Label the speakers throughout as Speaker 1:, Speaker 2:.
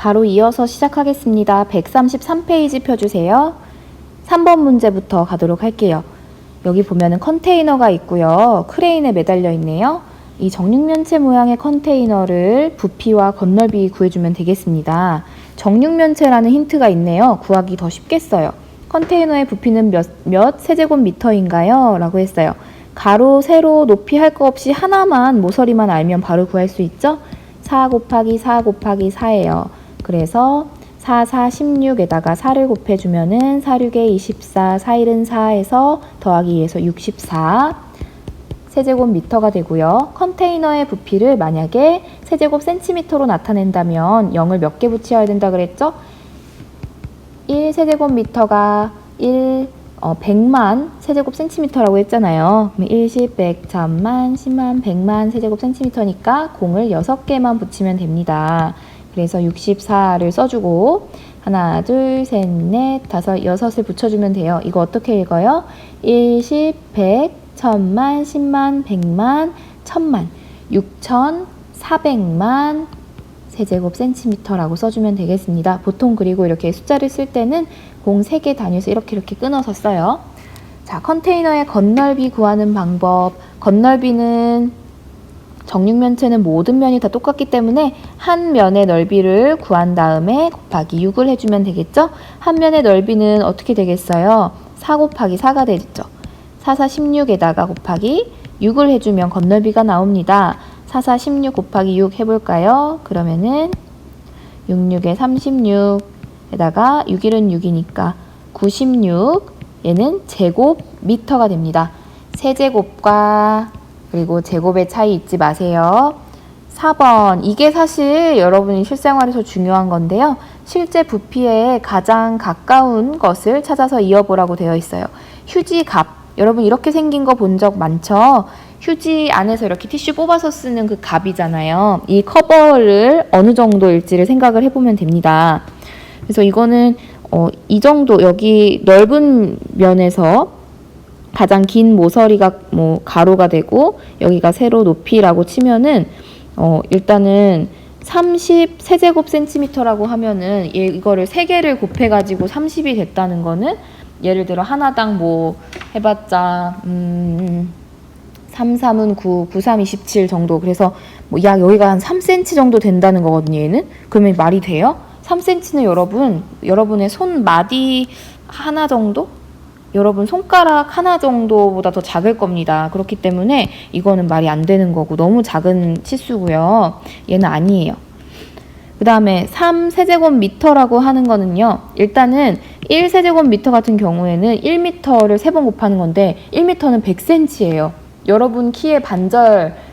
Speaker 1: 바로 이어서 시작하겠습니다. 133페이지 펴주세요. 3번 문제부터 가도록 할게요. 여기 보면은 컨테이너가 있고요. 크레인에 매달려 있네요. 이 정육면체 모양의 컨테이너를 부피와 건널비 구해주면 되겠습니다. 정육면체라는 힌트가 있네요. 구하기 더 쉽겠어요. 컨테이너의 부피는 몇 세제곱미터인가요? 라고 했어요. 가로, 세로, 높이 할 거 없이 하나만 모서리만 알면 바로 구할 수 있죠? 4 곱하기 4 곱하기 4예요. 그래서 4, 4, 16에다가 4를 곱해주면은 4, 6에 24, 4, 1은 4에서 더하기 2에서 64 세제곱미터가 되고요. 컨테이너의 부피를 만약에 세제곱 센티미터로 나타낸다면 0을 몇 개 붙여야 된다 그랬죠? 1 세제곱미터가 100만 세제곱 센티미터라고 했잖아요. 1, 10, 100, 1000만, 10만, 100만 세제곱 센티미터니까 공을 6개만 붙이면 됩니다. 그래서 64를 써주고 하나, 둘, 셋, 넷, 다섯, 여섯을 붙여주면 돼요. 이거 어떻게 읽어요? 1, 10, 100, 1000만, 10만, 100만, 1000만, 6400만 세제곱 센티미터라고 써주면 되겠습니다. 보통 그리고 이렇게 숫자를 쓸 때는 공 3개 단위에서 이렇게 끊어서 써요. 자, 컨테이너의 건널비 구하는 방법. 건널비는 정육면체는 모든 면이 다 똑같기 때문에 한 면의 넓이를 구한 다음에 곱하기 6을 해주면 되겠죠? 한 면의 넓이는 어떻게 되겠어요? 4 곱하기 4가 되겠죠? 4, 4, 16에다가 곱하기 6을 해주면 건널비가 나옵니다. 4, 4, 16 곱하기 6 해볼까요? 그러면은 6, 6에 36에다가 6, 1은 6이니까 96 얘는 제곱미터가 됩니다. 세제곱과 그리고 제곱의 차이 잊지 마세요. 4번 이게 사실 여러분이 실생활에서 중요한 건데요. 실제 부피에 가장 가까운 것을 찾아서 이어보라고 되어 있어요. 휴지 값 여러분 이렇게 생긴 거 본 적 많죠? 휴지 안에서 이렇게 티슈 뽑아서 쓰는 그 값이잖아요. 이 커버를 어느 정도일지를 생각을 해보면 됩니다. 그래서 이거는 이 정도 여기 넓은 면에서 가장 긴 모서리가 뭐 가로가 되고 여기가 세로 높이라고 치면은 일단은 30 세제곱 센티미터라고 하면은 이거를 3개를 곱해가지고 30이 됐다는 거는 예를 들어 하나당 뭐 해봤자 3, 3은 9, 9, 3, 27 정도. 그래서 뭐 약 여기가 한 3cm 정도 된다는 거거든요, 얘는. 그러면 말이 돼요? 3cm는 여러분의 손마디 하나 정도? 여러분 손가락 하나 정도보다 더 작을 겁니다. 그렇기 때문에 이거는 말이 안 되는 거고 너무 작은 치수고요. 얘는 아니에요. 그 다음에 3세제곱미터라고 하는 거는요. 일단은 1세제곱미터 같은 경우에는 1m를 3번 곱하는 건데 1m는 100cm예요. 여러분 키의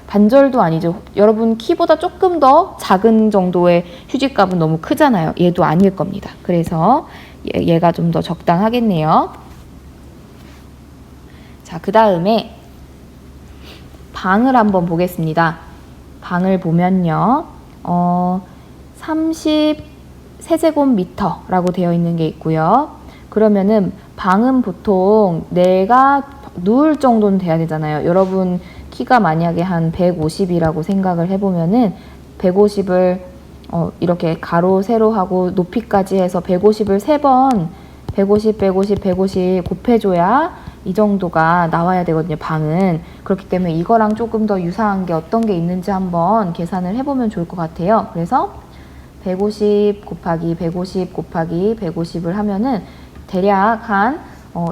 Speaker 1: 반절도 아니죠. 여러분 키보다 조금 더 작은 정도의 휴지값은 너무 크잖아요. 얘도 아닐 겁니다. 그래서 얘가 좀 더 적당하겠네요. 자, 그 다음에 방을 한번 보겠습니다. 방을 보면요. 30 세제곱미터라고 되어 있는 게 있고요. 그러면은 방은 보통 내가 누울 정도는 돼야 되잖아요. 여러분 키가 만약에 한 150이라고 생각을 해보면은 150을 이렇게 가로 세로 하고 높이까지 해서 150을 3번 150, 150, 150 곱해줘야 이 정도가 나와야 되거든요. 방은. 그렇기 때문에 이거랑 조금 더 유사한 게 어떤 게 있는지 한번 계산을 해보면 좋을 것 같아요. 그래서 150 곱하기 150 곱하기 150을 하면은 대략 한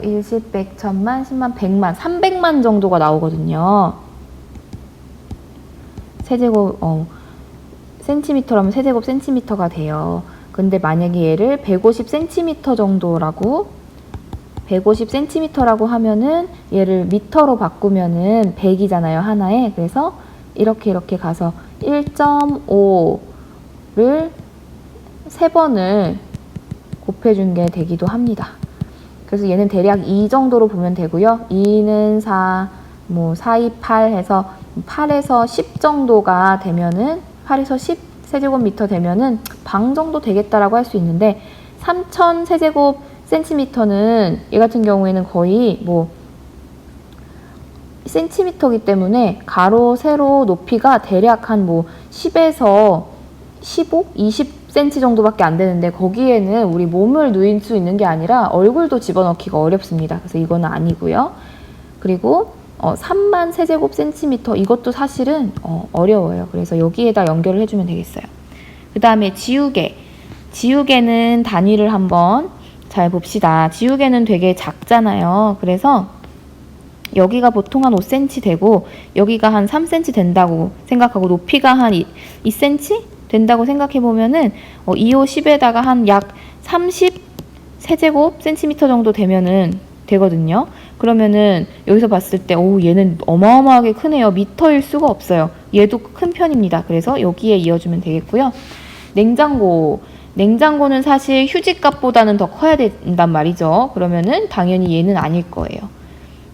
Speaker 1: 1, 10, 100, 1000만, 10만, 100만, 300만 정도가 나오거든요. 세제곱 센티미터라면 세제곱 센티미터가 돼요. 근데 만약에 얘를 150cm 정도라고 150cm라고 하면은 얘를 미터로 바꾸면은 100이잖아요. 하나에. 그래서 이렇게 가서 1.5를 3번을 곱해준 게 되기도 합니다. 그래서 얘는 대략 2 정도로 보면 되고요. 2는 4, 뭐 4, 2, 8 해서 8에서 10 정도가 되면은 8에서 10 세제곱미터 되면은 방 정도 되겠다라고 할 수 있는데 3000 세제곱 센티미터는 얘 같은 경우에는 거의 뭐 센티미터이기 때문에 가로 세로 높이가 대략 한 뭐 10에서 15, 20 10cm 정도밖에 안 되는데 거기에는 우리 몸을 누일 수 있는 게 아니라 얼굴도 집어넣기가 어렵습니다. 그래서 이거는 아니고요. 그리고 3만 세제곱센티미터 이것도 사실은 어려워요. 그래서 여기에다 연결을 해주면 되겠어요. 그 다음에 지우개. 지우개는 단위를 한번 잘 봅시다. 지우개는 되게 작잖아요. 그래서 여기가 보통 한 5cm 되고 여기가 한 3cm 된다고 생각하고 높이가 한 2cm 된다고 생각해 보면은 2, 5, 10에다가 한 약 30 세제곱 센티미터 정도 되면은 되거든요. 그러면은 여기서 봤을 때 얘는 어마어마하게 크네요. 미터일 수가 없어요. 얘도 큰 편입니다. 그래서 여기에 이어주면 되겠고요. 냉장고는 사실 휴지값보다는 더 커야 된단 말이죠. 그러면은 당연히 얘는 아닐 거예요.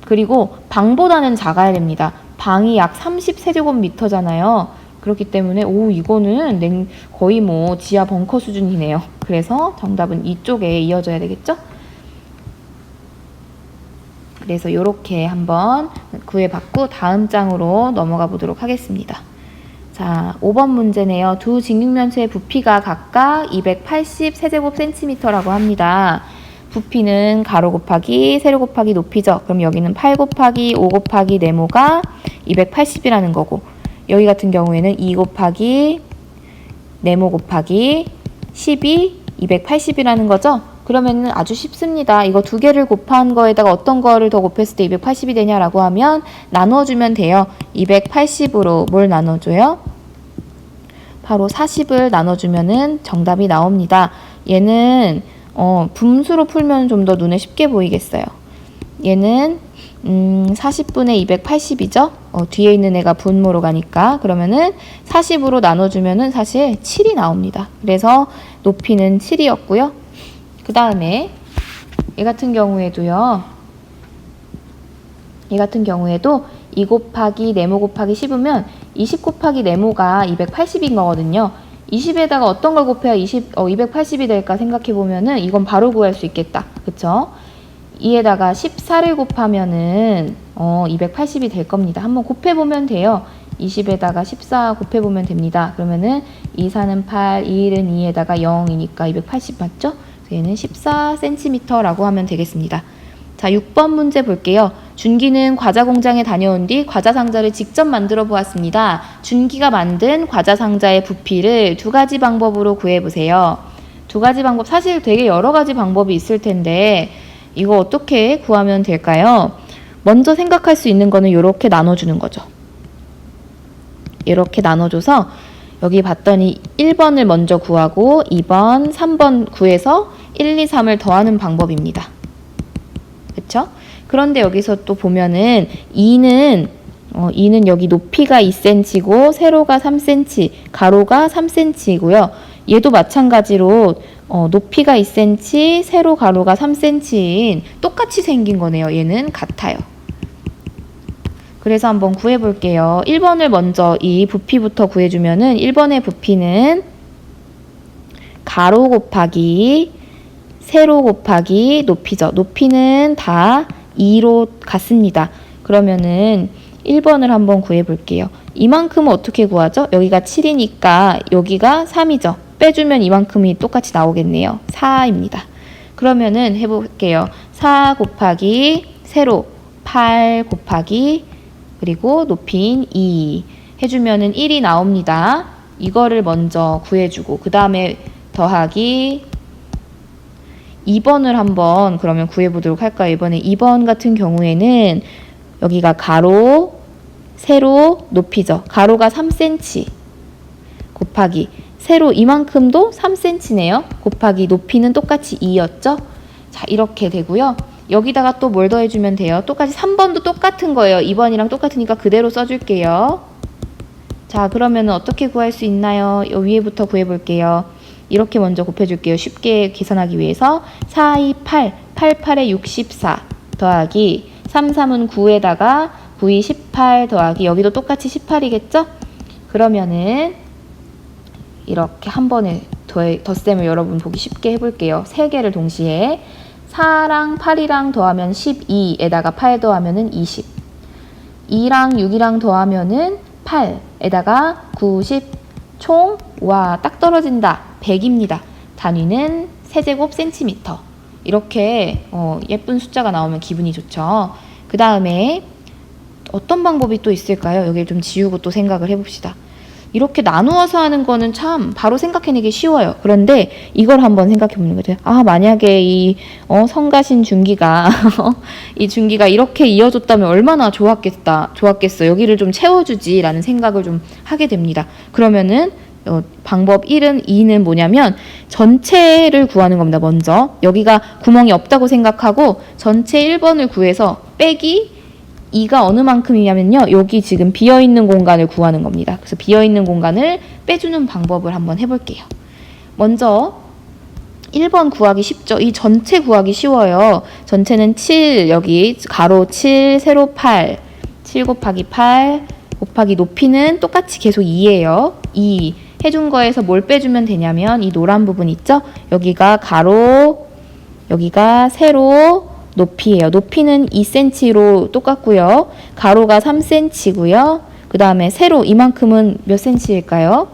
Speaker 1: 그리고 방보다는 작아야 됩니다. 방이 약 30세제곱미터잖아요. 그렇기 때문에 이거는 거의 뭐 지하 벙커 수준이네요. 그래서 정답은 이쪽에 이어져야 되겠죠? 그래서 이렇게 한번 구해봤고 다음 장으로 넘어가 보도록 하겠습니다. 자, 5번 문제네요. 두 직육면체의 부피가 각각 280 세제곱센티미터라고 합니다. 부피는 가로 곱하기 세로 곱하기 높이죠. 그럼 여기는 8 곱하기 5 곱하기 네모가 280이라는 거고 여기 같은 경우에는 2 곱하기 네모 곱하기 10이 280이라는 거죠. 그러면은 아주 쉽습니다. 이거 두 개를 곱한 거에다가 어떤 거를 더 곱했을 때 280이 되냐라고 하면 나눠주면 돼요. 280으로 뭘 나눠줘요? 바로 40을 나눠주면은 정답이 나옵니다. 얘는 분수로 풀면 좀 더 눈에 쉽게 보이겠어요. 얘는 40분의 280이죠. 뒤에 있는 애가 분모로 가니까 그러면은 40으로 나눠주면은 사실 7이 나옵니다. 그래서 높이는 7이었고요. 그 다음에 얘 같은 경우에도 2 곱하기 네모 곱하기 10이면 20 곱하기 네모가 280인 거거든요. 20에다가 어떤 걸 곱해야 280이 될까 생각해 보면은 이건 바로 구할 수 있겠다. 그쵸? 2에다가 14를 곱하면은 280이 될 겁니다. 한번 곱해보면 돼요. 20에다가 14 곱해보면 됩니다. 그러면은 2, 4는 8, 2, 1은 2에다가 0이니까 280 맞죠? 얘는 14cm라고 하면 되겠습니다. 자, 6번 문제 볼게요. 준기는 과자 공장에 다녀온 뒤 과자 상자를 직접 만들어 보았습니다. 준기가 만든 과자 상자의 부피를 두 가지 방법으로 구해보세요. 두 가지 방법, 사실 되게 여러 가지 방법이 있을 텐데 이거 어떻게 구하면 될까요? 먼저 생각할 수 있는 거는 이렇게 나눠주는 거죠. 이렇게 나눠줘서 여기 봤더니 1번을 먼저 구하고 2번, 3번 구해서 1, 2, 3을 더하는 방법입니다. 그쵸? 그런데 여기서 또 보면은 2는 여기 높이가 2cm고 세로가 3cm, 가로가 3cm이고요. 얘도 마찬가지로 높이가 2cm, 세로 가로가 3cm인 똑같이 생긴 거네요. 얘는 같아요. 그래서 한번 구해볼게요. 1번을 먼저 이 부피부터 구해주면은 1번의 부피는 가로 곱하기 세로 곱하기 높이죠. 높이는 다 2로 같습니다. 그러면은 1번을 한번 구해볼게요. 이만큼은 어떻게 구하죠? 여기가 7이니까 여기가 3이죠. 빼주면 이만큼이 똑같이 나오겠네요. 4입니다. 그러면은 해볼게요. 4 곱하기 세로 8 곱하기 그리고 높이인 2 해주면은 1이 나옵니다. 이거를 먼저 구해주고 그 다음에 더하기 2번을 한번 그러면 구해보도록 할까요? 이번에 2번 같은 경우에는 여기가 가로, 세로, 높이죠. 가로가 3cm 곱하기 세로 이만큼도 3cm네요. 곱하기 높이는 똑같이 2였죠. 자, 이렇게 되고요. 여기다가 또 뭘 더해주면 돼요? 똑같이 3번도 똑같은 거예요. 2번이랑 똑같으니까 그대로 써줄게요. 자, 그러면 어떻게 구할 수 있나요? 요 위에부터 구해볼게요. 이렇게 먼저 곱해줄게요. 쉽게 계산하기 위해서 4, 2, 8, 8, 8에 64 더하기 3, 3은 9에다가 9, 2, 18 더하기 여기도 똑같이 18이겠죠? 그러면은 이렇게 한 번에 덧셈을 여러분 보기 쉽게 해볼게요. 3개를 동시에 4랑 8이랑 더하면 12에다가 8 더하면은 20 2랑 6이랑 더하면은 8에다가 90 총 와 딱 떨어진다. 100입니다. 단위는 세제곱 센티미터. 이렇게 예쁜 숫자가 나오면 기분이 좋죠. 그 다음에 어떤 방법이 또 있을까요? 여기를 좀 지우고 또 생각을 해봅시다. 이렇게 나누어서 하는 거는 참 바로 생각해내기 쉬워요. 그런데 이걸 한번 생각해보는 거죠. 아, 만약에 이 성가신 중기가 이 중기가 이렇게 이어졌다면 얼마나 좋았겠어. 여기를 좀 채워주지라는 생각을 좀 하게 됩니다. 그러면은 방법 2는 뭐냐면 전체를 구하는 겁니다. 먼저 여기가 구멍이 없다고 생각하고 전체 1번을 구해서 빼기 2가 어느 만큼이냐면요. 여기 지금 비어있는 공간을 구하는 겁니다. 그래서 비어있는 공간을 빼주는 방법을 한번 해볼게요. 먼저 1번 구하기 쉽죠. 이 전체 구하기 쉬워요. 전체는 7, 여기 가로 7, 세로 8, 7 곱하기 8 곱하기 높이는 똑같이 계속 2예요. 2 해준 거에서 뭘 빼주면 되냐면 이 노란 부분 있죠? 여기가 가로, 여기가 세로, 높이예요. 높이는 2cm로 똑같고요. 가로가 3cm고요. 그 다음에 세로 이만큼은 몇 cm일까요?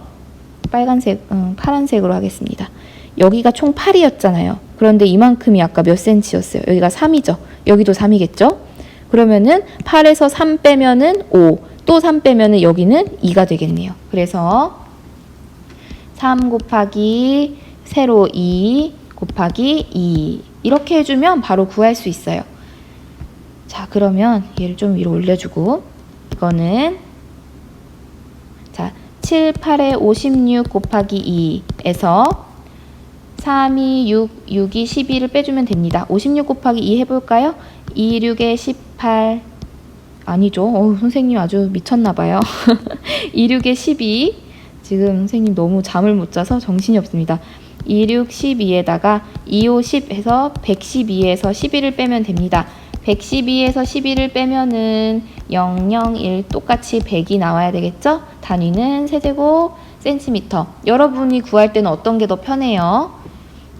Speaker 1: 파란색으로 하겠습니다. 여기가 총 8이었잖아요. 그런데 이만큼이 아까 몇 cm였어요? 여기가 3이죠. 여기도 3이겠죠? 그러면은 8에서 3 빼면은 5, 또 3 빼면은 여기는 2가 되겠네요. 그래서 3 곱하기 세로 2 곱하기 2 이렇게 해주면 바로 구할 수 있어요. 자, 그러면 얘를 좀 위로 올려주고 이거는 자 7, 8에 56 곱하기 2에서 3이 6, 6이 12를 빼주면 됩니다. 56 곱하기 2 해볼까요? 2, 6에 18 아니죠. 선생님 아주 미쳤나봐요. 2, 6에 12 지금 선생님 너무 잠을 못 자서 정신이 없습니다. 2, 6, 12에다가 2, 5, 10 해서 112에서 11을 빼면 됩니다. 112에서 11을 빼면은 0, 0, 1 똑같이 100이 나와야 되겠죠? 단위는 세제곱 센티미터. 여러분이 구할 때는 어떤 게 더 편해요?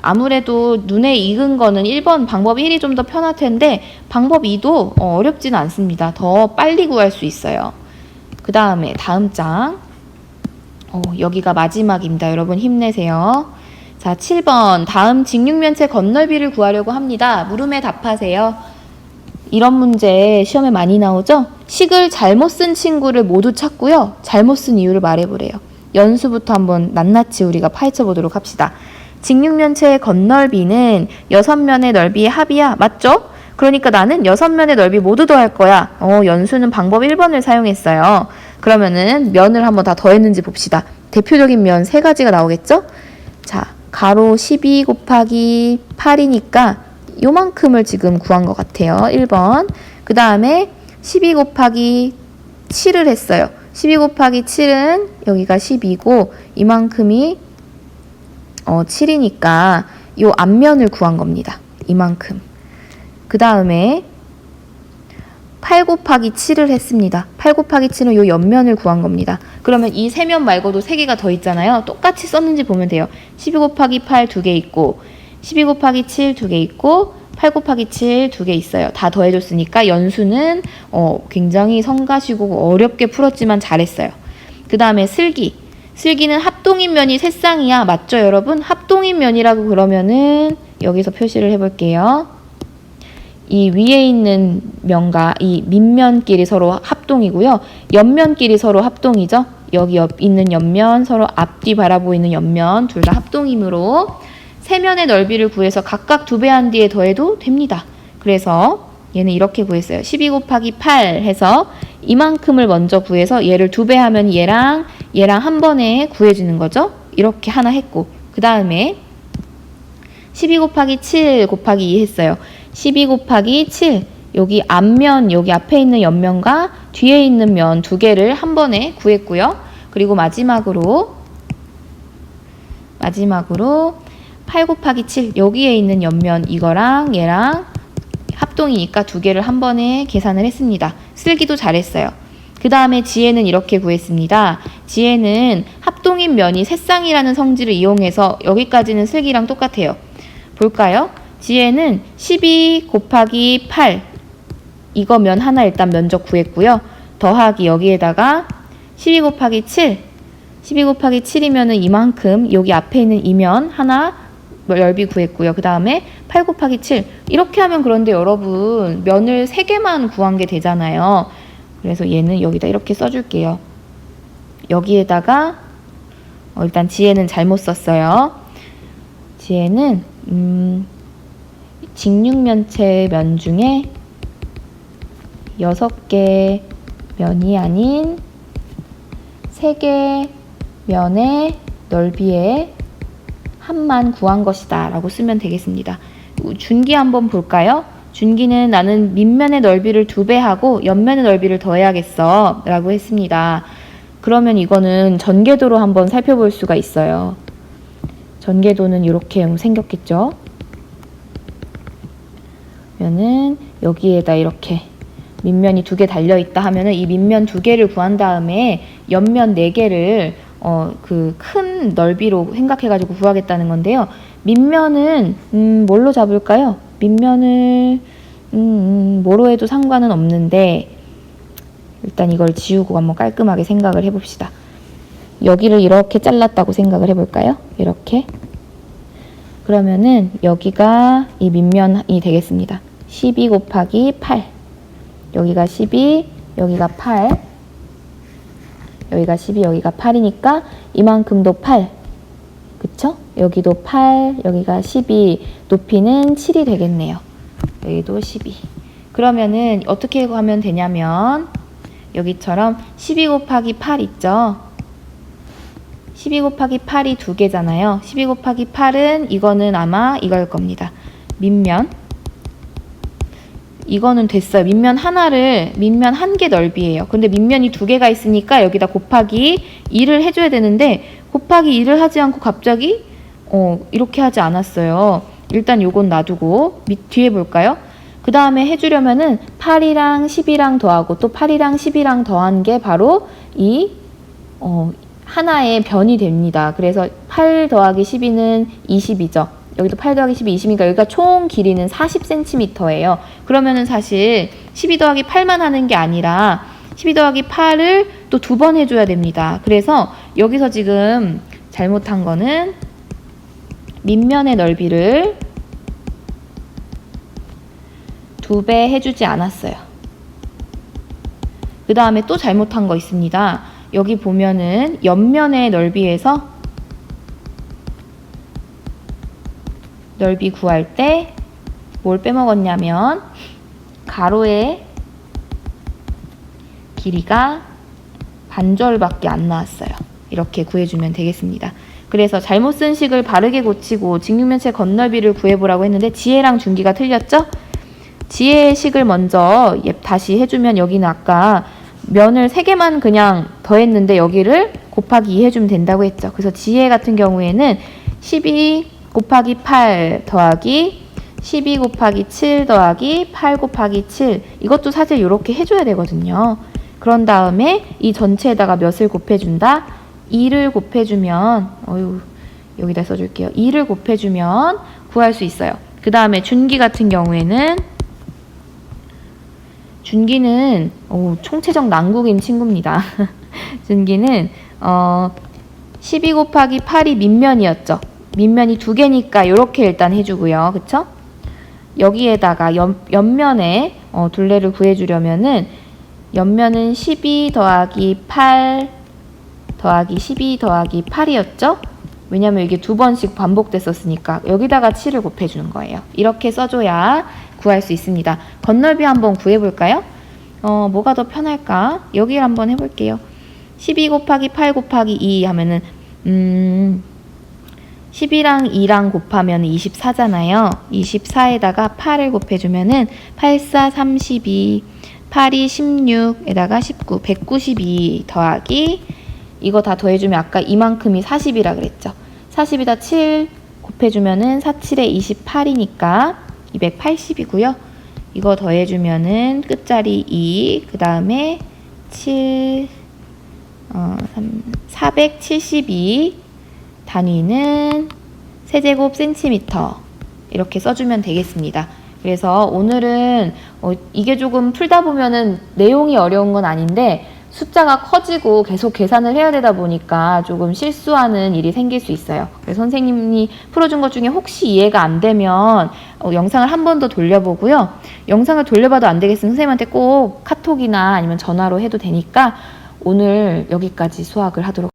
Speaker 1: 아무래도 눈에 익은 거는 1번 방법 1이 좀 더 편할 텐데 방법 2도 어렵지는 않습니다. 더 빨리 구할 수 있어요. 그 다음에 다음 장. 여기가 마지막입니다. 여러분 힘내세요. 자, 7번 다음 직육면체 건널비를 구하려고 합니다. 물음에 답하세요. 이런 문제 시험에 많이 나오죠? 식을 잘못 쓴 친구를 모두 찾고요. 잘못 쓴 이유를 말해보래요. 연수부터 한번 낱낱이 우리가 파헤쳐 보도록 합시다. 직육면체의 건널비는 6면의 넓이의 합이야. 맞죠? 그러니까 나는 6면의 넓이 모두 더할 거야. 연수는 방법 1번을 사용했어요. 그러면은 면을 한번 다 더했는지 봅시다. 대표적인 면 3가지가 나오겠죠? 자, 가로 12 곱하기 8이니까 요만큼을 지금 구한 것 같아요. 1번. 그 다음에 12 곱하기 7을 했어요. 12 곱하기 7은 여기가 12고 이만큼이 7이니까 요 앞면을 구한 겁니다. 이만큼. 그 다음에 8 곱하기 7을 했습니다. 8 곱하기 7은 요 옆면을 구한 겁니다. 그러면 이 3면 말고도 3개가 더 있잖아요. 똑같이 썼는지 보면 돼요. 12 곱하기 8 2개 있고 12 곱하기 7 2개 있고 8 곱하기 7 2개 있어요. 다 더해줬으니까 연수는 굉장히 성가시고 어렵게 풀었지만 잘했어요. 그 다음에 슬기. 슬기는 합동인 면이 세 쌍이야. 맞죠, 여러분? 합동인 면이라고 그러면은 여기서 표시를 해볼게요. 이 위에 있는 면과 이 밑면끼리 서로 합동이고요. 옆면끼리 서로 합동이죠. 여기 옆 있는 옆면, 서로 앞뒤 바라보이는 옆면 둘 다 합동이므로 세 면의 넓이를 구해서 각각 2배 한 뒤에 더해도 됩니다. 그래서 얘는 이렇게 구했어요. 12 곱하기 8 해서 이만큼을 먼저 구해서 얘를 2배 하면 얘랑 한 번에 구해주는 거죠. 이렇게 하나 했고 그 다음에 12 곱하기 7 곱하기 2 했어요. 12 곱하기 7 여기 앞면 여기 앞에 있는 옆면과 뒤에 있는 면 2개를 한 번에 구했고요. 그리고 마지막으로 8 곱하기 7 여기에 있는 옆면 이거랑 얘랑 합동이니까 2개를 한 번에 계산을 했습니다. 슬기도 잘했어요. 그 다음에 지혜는 이렇게 구했습니다. 지혜는 합동인 면이 세 쌍이라는 성질을 이용해서 여기까지는 슬기랑 똑같아요. 볼까요? 지혜는 12 곱하기 8 이거 면 하나 일단 면적 구했고요. 더하기 여기에다가 12 곱하기 7 12 곱하기 7이면은 이만큼, 여기 앞에 있는 이면 하나 넓이 구했고요. 그 다음에 8 곱하기 7. 이렇게 하면 그런데 여러분 면을 3개만 구한 게 되잖아요. 그래서 얘는 여기다 이렇게 써줄게요. 여기에다가 일단 지혜는 잘못 썼어요. 지혜는 직육면체 면 중에 6개 면이 아닌 3개 면의 넓이의 합만 구한 것이다 라고 쓰면 되겠습니다. 준기 한번 볼까요? 준기는 나는 밑면의 넓이를 2배 하고 옆면의 넓이를 더해야겠어 라고 했습니다. 그러면 이거는 전개도로 한번 살펴볼 수가 있어요. 전개도는 이렇게 생겼겠죠? 그러면은 여기에다 이렇게 밑면이 2개 달려있다 하면은 이 밑면 2개를 구한 다음에 옆면 4개를 그 큰 넓이로 생각해가지고 구하겠다는 건데요. 밑면은 뭘로 잡을까요? 밑면을 뭐로 해도 상관은 없는데 일단 이걸 지우고 한번 깔끔하게 생각을 해봅시다. 여기를 이렇게 잘랐다고 생각을 해볼까요? 이렇게. 그러면은 여기가 이 밑면이 되겠습니다. 12 곱하기 8. 여기가 12, 여기가 8. 여기가 12, 여기가 8이니까 이만큼도 8. 그쵸? 여기도 8, 여기가 12. 높이는 7이 되겠네요. 여기도 12. 그러면은 어떻게 하면 되냐면 여기처럼 12 곱하기 8 있죠? 12 곱하기 8이 2개잖아요. 12 곱하기 8은 이거는 아마 이걸 겁니다. 밑면. 이거는 됐어요. 밑면 1개 넓이에요. 근데 밑면이 2개가 있으니까 여기다 곱하기 2를 해줘야 되는데 곱하기 2를 하지 않고 갑자기 이렇게 하지 않았어요. 일단 요건 놔두고 뒤에 볼까요? 그 다음에 해주려면은 8이랑 10이랑 더하고 또 8이랑 10이랑 더한 게 바로 이 하나의 변이 됩니다. 그래서 8 더하기 12는 20이죠. 여기도 8 더하기 10이 20이니까 여기가 총 길이는 40cm예요. 그러면은 사실 12 더하기 8만 하는 게 아니라 12 더하기 8을 또 2번 해줘야 됩니다. 그래서 여기서 지금 잘못한 거는 밑면의 넓이를 2배 해주지 않았어요. 그 다음에 또 잘못한 거 있습니다. 여기 보면은 옆면의 넓이에서 넓이 구할 때 뭘 빼먹었냐면 가로의 길이가 반절밖에 안 나왔어요. 이렇게 구해주면 되겠습니다. 그래서 잘못 쓴 식을 바르게 고치고 직육면체 건널비를 구해보라고 했는데 지혜랑 준기가 틀렸죠? 지혜의 식을 먼저 다시 해주면 여기는 아까 면을 3개만 그냥 더했는데 여기를 곱하기 2 해주면 된다고 했죠. 그래서 지혜 같은 경우에는 12 곱하기 8 더하기 12 곱하기 7 더하기 8 곱하기 7 이것도 사실 이렇게 해줘야 되거든요. 그런 다음에 이 전체에다가 몇을 곱해준다? 2를 곱해주면 여기다 써줄게요. 2를 곱해주면 구할 수 있어요. 그 다음에 준기 같은 경우에는 준기는 총체적 난국인 친구입니다. 준기는 12 곱하기 8이 밑면이었죠. 밑면이 2개니까 이렇게 일단 해주고요. 그쵸? 여기에다가 옆면에 둘레를 구해주려면은 옆면은 12 더하기 8 더하기 12 더하기 8이었죠? 왜냐면 이게 2번씩 반복됐었으니까 여기다가 7을 곱해주는 거예요. 이렇게 써줘야 구할 수 있습니다. 건널비 한번 구해볼까요? 뭐가 더 편할까? 여기를 한번 해볼게요. 12 곱하기 8 곱하기 2 하면은 10이랑 2랑 곱하면 24잖아요. 24에다가 8을 곱해주면은 8, 4, 32, 8이 16에다가 19, 192 더하기 이거 다 더해주면 아까 이만큼이 40이라 그랬죠. 40에다 7 곱해주면은 4, 7에 28이니까 280이고요. 이거 더해주면은 끝자리 2, 그 다음에 7, 472 단위는 세제곱 센티미터 이렇게 써주면 되겠습니다. 그래서 오늘은 이게 조금 풀다 보면은 내용이 어려운 건 아닌데 숫자가 커지고 계속 계산을 해야 되다 보니까 조금 실수하는 일이 생길 수 있어요. 그래서 선생님이 풀어준 것 중에 혹시 이해가 안 되면 영상을 한 번 더 돌려보고요. 영상을 돌려봐도 안 되겠으면 선생님한테 꼭 카톡이나 아니면 전화로 해도 되니까 오늘 여기까지 수학을 하도록